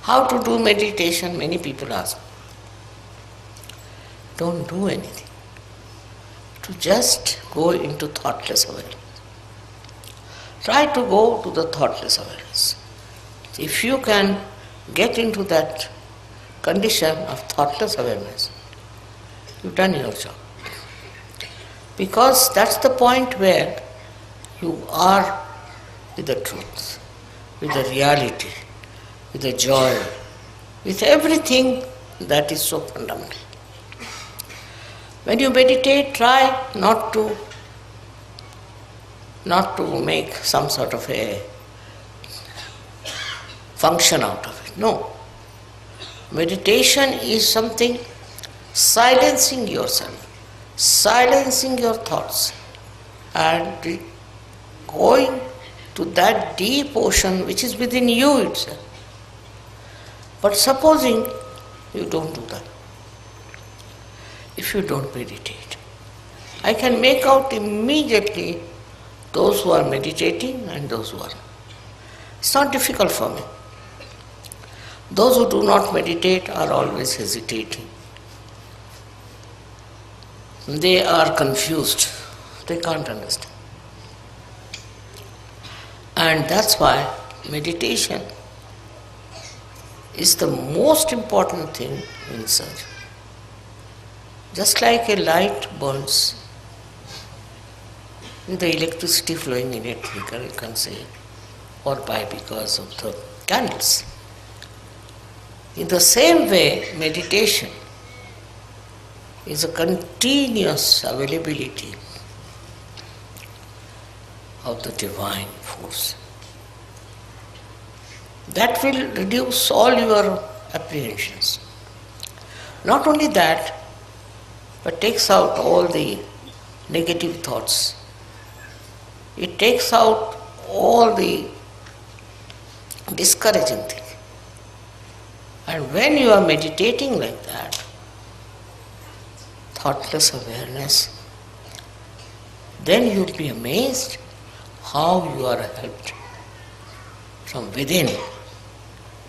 How to do meditation? Many people ask. Don't do anything. To just go into thoughtless awareness. Try to go to the thoughtless awareness. If you can get into that condition of thoughtless awareness, you've done your job. Because that's the point where you are with the truth, with the reality, with the joy, with everything that is so fundamental. When you meditate, try not to make some sort of a function out of it. No. Meditation is something silencing yourself, silencing your thoughts, and going to that deep ocean which is within you itself. But supposing you don't do that, if you don't meditate, I can make out immediately those who are meditating and those who are not. It's not difficult for me. Those who do not meditate are always hesitating. They are confused. They can't understand. And that's why meditation is the most important thing in search. Just like a light burns with the electricity flowing in it, you can say, or by because of the candles. In the same way, meditation is a continuous availability of the divine force. That will reduce all your apprehensions. Not only that, but takes out all the negative thoughts. It takes out all the discouraging things. And when you are meditating like that, thoughtless awareness, then you will be amazed how you are helped from within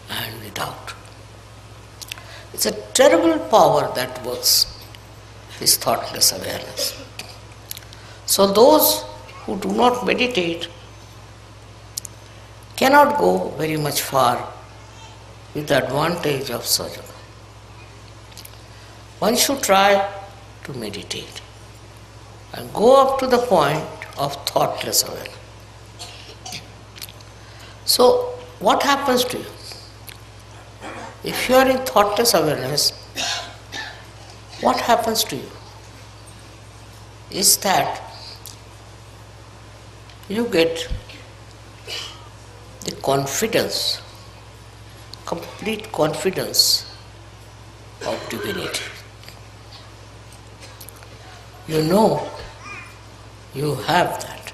and without. It's a terrible power that works, this thoughtless awareness. So those who do not meditate cannot go very much far with the advantage of Sahaja. One should try to meditate and go up to the point of thoughtless awareness. So, what happens to you? If you are in thoughtless awareness, what happens to you is that you get the confidence, complete confidence of divinity. You know you have that.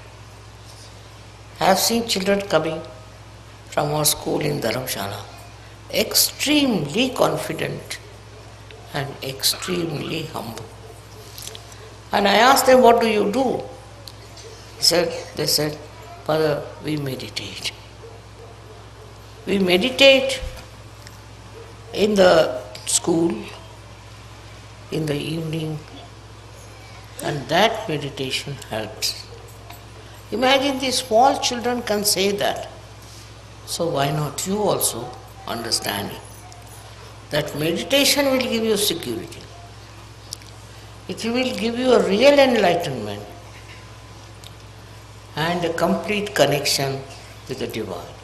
I have seen children coming from our school in Dharamshala, extremely confident and extremely humble. And I asked them, what do you do? They said, Father, we meditate. We meditate in the school, in the evening, and that meditation helps. Imagine these small children can say that. So why not you also understand that meditation will give you security. It will give you a real enlightenment and a complete connection with the divine.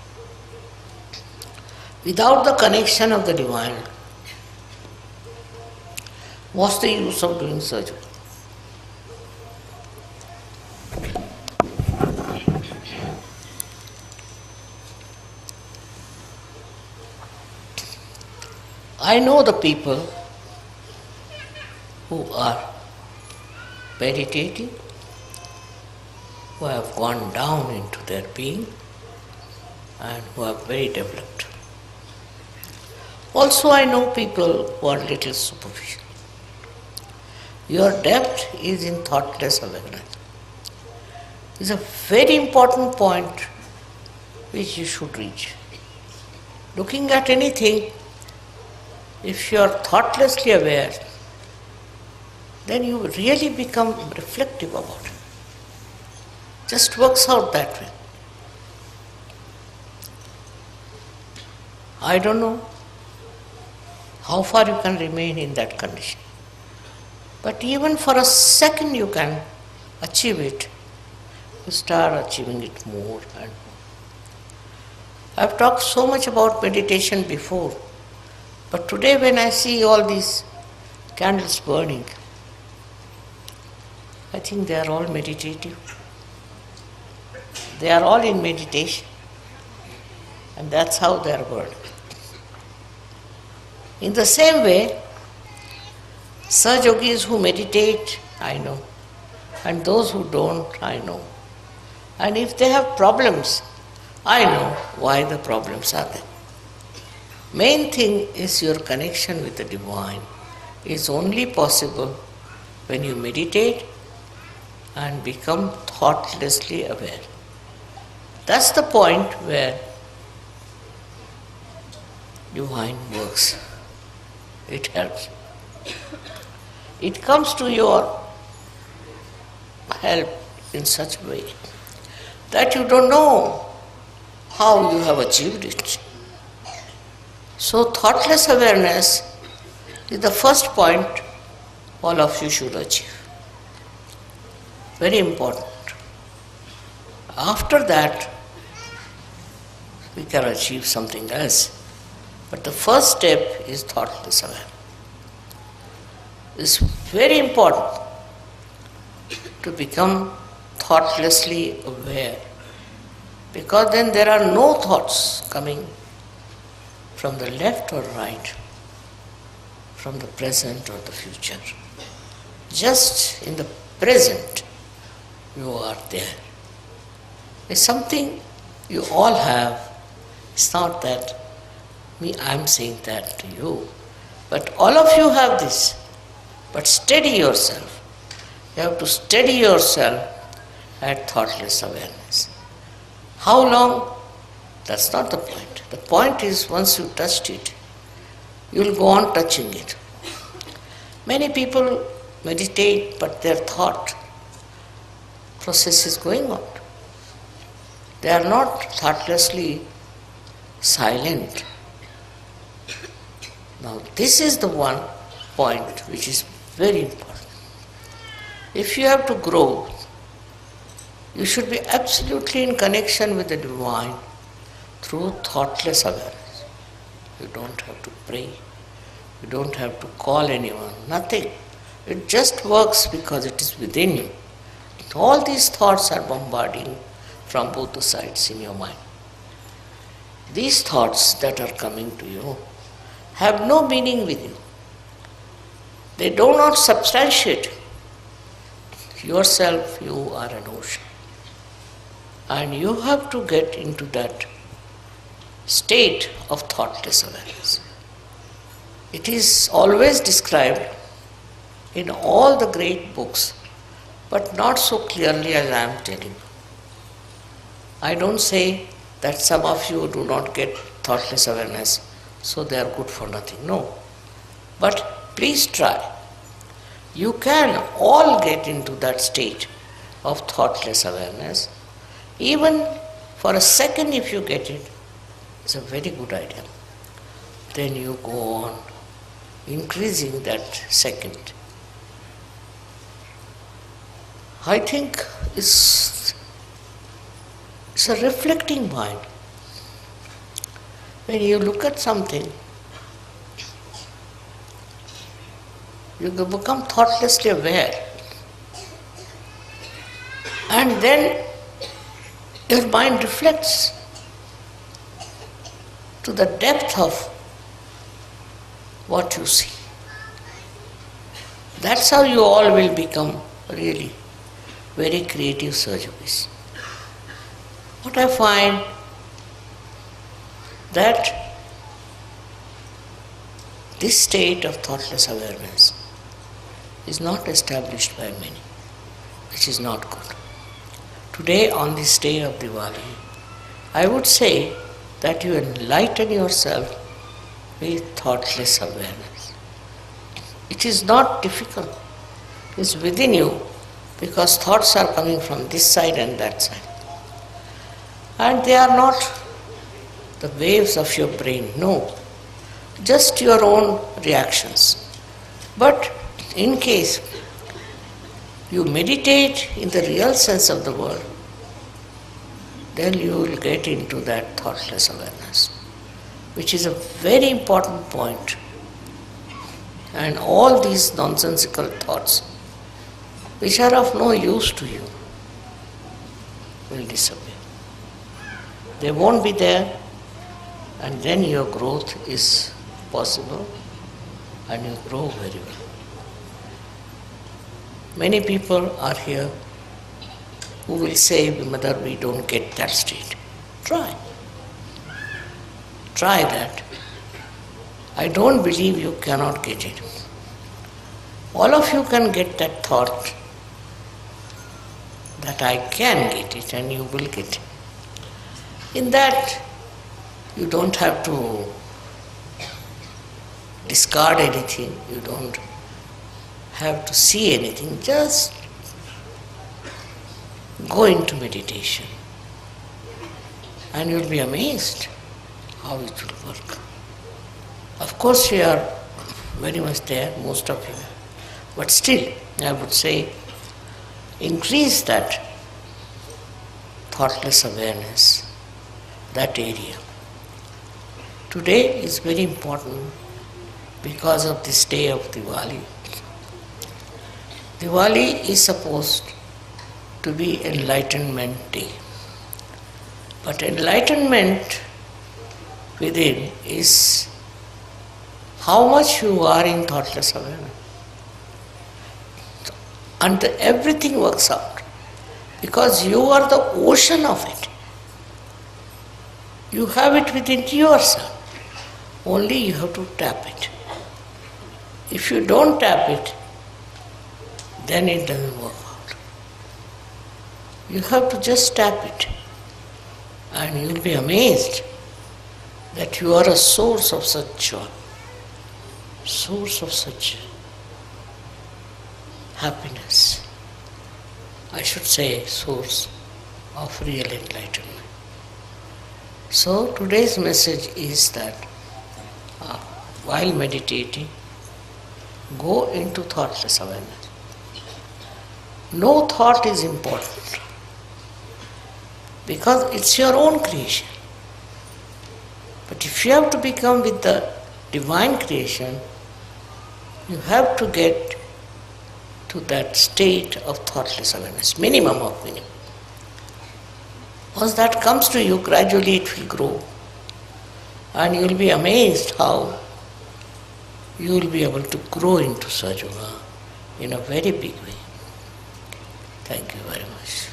Without the connection of the divine, what's the use of doing surgery? I know the people who are meditating, who have gone down into their being and who are very developed. Also I know people who are little superficial. Your depth is in thoughtless awareness. It's a very important point which you should reach. Looking at anything, if you are thoughtlessly aware, then you really become reflective about it. Just works out that way. I don't know how far you can remain in that condition. But even for a second you can achieve it. You start achieving it more and more. I've talked so much about meditation before, but today when I see all these candles burning, I think they are all meditative. They are all in meditation, and that's how they are burning. In the same way, such yogis who meditate, I know, and those who don't, I know. And if they have problems, I know why the problems are there. Main thing is your connection with the Divine is only possible when you meditate and become thoughtlessly aware. That's the point where Divine works. It helps. It comes to your help in such a way that you don't know how you have achieved it. So thoughtless awareness is the first point all of you should achieve. Very important. After that, we can achieve something else. But the first step is thoughtless awareness. It's very important to become thoughtlessly aware, because then there are no thoughts coming from the left or right, from the present or the future. Just in the present, you are there. It's something you all have. It's not that I'm saying that to you, but all of you have this. But steady yourself. You have to steady yourself at thoughtless awareness. How long? That's not the point. The point is once you touched it, you will go on touching it. Many people meditate, but their thought process is going on. They are not thoughtlessly silent. Now, this is the one point which is very important. If you have to grow, you should be absolutely in connection with the Divine through thoughtless awareness. You don't have to pray. You don't have to call anyone. Nothing. It just works because it is within you. All these thoughts are bombarding from both the sides in your mind. These thoughts that are coming to you have no meaning with you. They do not substantiate yourself. You are an ocean. And you have to get into that state of thoughtless awareness. It is always described in all the great books, but not so clearly as I am telling you. I don't say that some of you do not get thoughtless awareness, so they are good for nothing. No. But please try. You can all get into that state of thoughtless awareness. Even for a second, if you get it, it's a very good idea. Then you go on increasing that second. I think it's a reflecting mind. When you look at something, you become thoughtlessly aware. And then your mind reflects to the depth of what you see. That's how you all will become really very creative surgeons. What I find that this state of thoughtless awareness is not established by many, which is not good. Today, on this day of Diwali, I would say that you enlighten yourself with thoughtless awareness. It is not difficult. It is within you, because thoughts are coming from this side and that side. And they are not the waves of your brain, no. Just your own reactions. But in case you meditate in the real sense of the word, then you will get into that thoughtless awareness, which is a very important point. And all these nonsensical thoughts, which are of no use to you, will disappear. They won't be there, and then your growth is possible, and you grow very well. Many people are here who will say, Mother, we don't get that state. Try. Try that. I don't believe you cannot get it. All of you can get that thought that I can get it, and you will get it. In that, you don't have to discard anything, you don't have to see anything, just go into meditation and you'll be amazed how it will work. Of course you are very much there, most of you, but still I would say increase that thoughtless awareness, that area. Today is very important because of this day of Diwali. Diwali is supposed to be Enlightenment Day. But enlightenment within is how much you are in thoughtless awareness. Until everything works out. Because you are the ocean of it. You have it within yourself. Only you have to tap it. If you don't tap it, then it doesn't work out. You have to just tap it. And you'll be amazed that you are a source of such joy, source of such happiness. I should say source of real enlightenment. So today's message is that while meditating, go into thoughtless awareness. No thought is important because it's your own creation. But if you have to become with the divine creation, you have to get to that state of thoughtless awareness, minimum of minimum. Once that comes to you, gradually it will grow. And you will be amazed how you will be able to grow into Sahaja in a very big way. Thank you very much.